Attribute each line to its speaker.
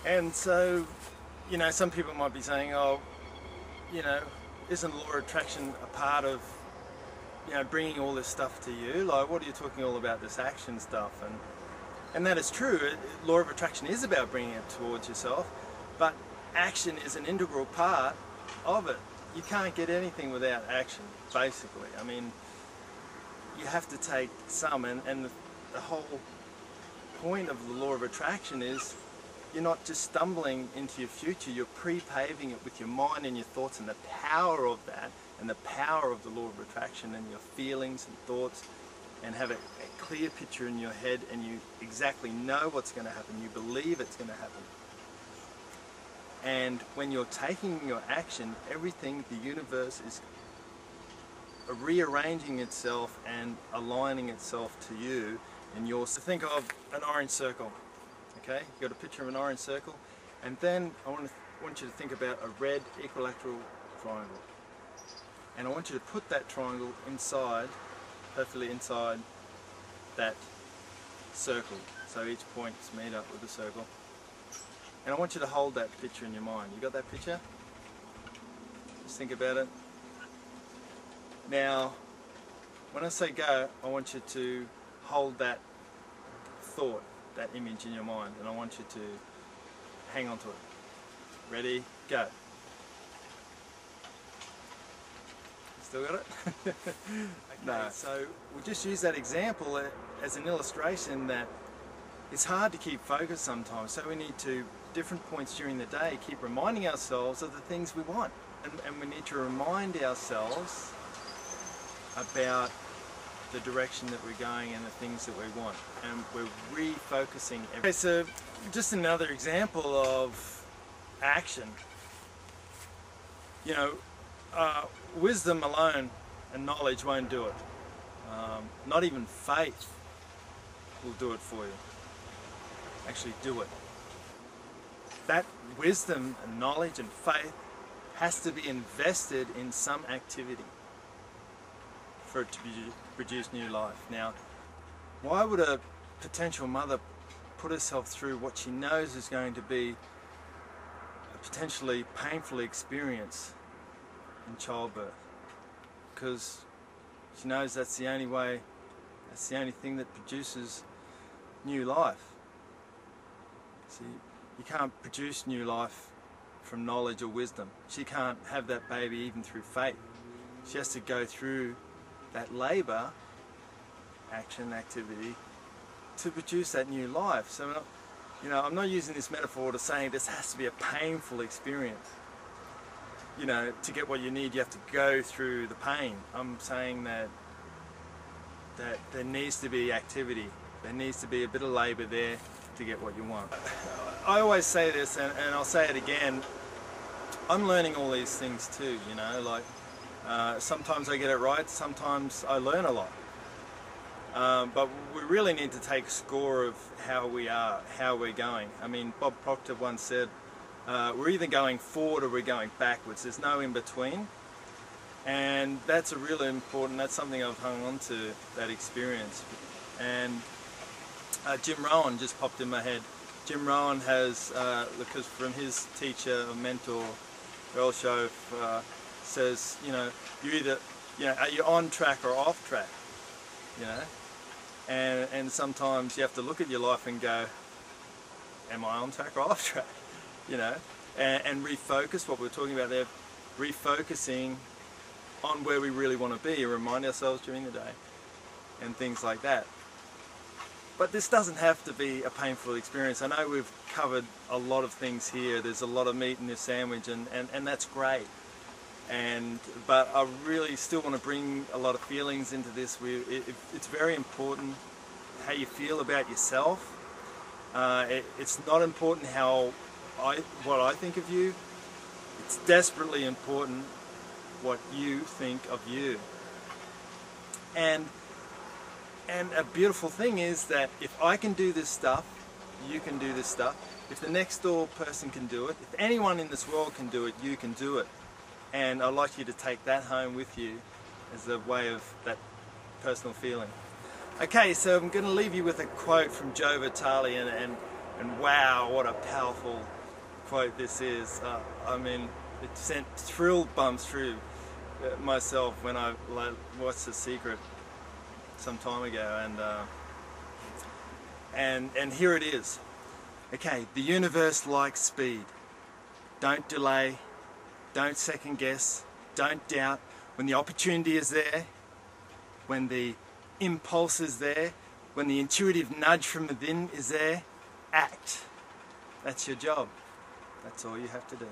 Speaker 1: And so, you know, some people might be saying, oh, you know, isn't law of attraction a part of, you know, bringing all this stuff to you? Like, what are you talking all about this action stuff? And that is true. Law of attraction is about bringing it towards yourself, but action is an integral part of it. You can't get anything without action, basically. I mean, you have to take some, and the whole point of the law of attraction is you're not just stumbling into your future, you're pre-paving it with your mind and your thoughts, and the power of that, and the power of the law of attraction, and your feelings and thoughts, and have a clear picture in your head, and you exactly know what's going to happen, you believe it's going to happen. And when you're taking your action, everything, the universe is rearranging itself and aligning itself to you. And you're, think of an orange circle, okay? You've got a picture of an orange circle, and then I want you to think about a red equilateral triangle. And I want you to put that triangle inside, perfectly inside that circle. So each point's meet up with a circle. And I want you to hold that picture in your mind. You got that picture? Just think about it. Now, when I say go, I want you to hold that thought, that image in your mind, and I want you to hang on to it. Ready? Go. Still got it? Okay, no. So we'll just use that example as an illustration that it's hard to keep focused sometimes, so we need to, different points during the day, keep reminding ourselves of the things we want. And we need to remind ourselves about the direction that we're going and the things that we want. And we're refocusing. Okay, so just another example of action. You know, wisdom alone and knowledge won't do it. Not even faith will do it for you. Actually do it. That wisdom and knowledge and faith has to be invested in some activity for it to produce new life. Now, why would a potential mother put herself through what she knows is going to be a potentially painful experience in childbirth? Because she knows that's the only way, that's the only thing that produces new life. See, you can't produce new life from knowledge or wisdom. She can't have that baby even through faith. She has to go through that labour, action, activity, to produce that new life. So, you know, I'm not using this metaphor to say this has to be a painful experience. You know, to get what you need, you have to go through the pain. I'm saying that there needs to be activity. There needs to be a bit of labour there to get what you want. I always say this, and I'll say it again, I'm learning all these things too, you know, like sometimes I get it right, sometimes I learn a lot. But we really need to take score of how we are, how we're going. I mean, Bob Proctor once said, we're either going forward or we're going backwards. There's no in between. And that's a really important, that's something I've hung on to, that experience. And Jim Rohn just popped in my head. Jim Rohn has, because from his teacher or mentor, Earl Shove, says, you know, you either, you know, are you on track or off track, you know? And sometimes you have to look at your life and go, am I on track or off track, you know? And refocus, what we were talking about there, refocusing on where we really want to be, and remind ourselves during the day, and things like that. But this doesn't have to be a painful experience. I know we've covered a lot of things here. There's a lot of meat in this sandwich, and that's great. But I really still want to bring a lot of feelings into this. It's very important how you feel about yourself. It's not important what I think of you. It's desperately important what you think of you. And a beautiful thing is that if I can do this stuff, you can do this stuff. If the next door person can do it, if anyone in this world can do it, you can do it. And I'd like you to take that home with you as a way of that personal feeling. Okay, so I'm going to leave you with a quote from Joe Vitale, and And wow, what a powerful quote this is. I mean, it sent thrill bumps through myself when I watched The Secret some time ago, and here it is. Okay, the universe likes speed. Don't delay, don't second guess, don't doubt. When the opportunity is there, when the impulse is there, when the intuitive nudge from within is there, act. That's your job. That's all you have to do.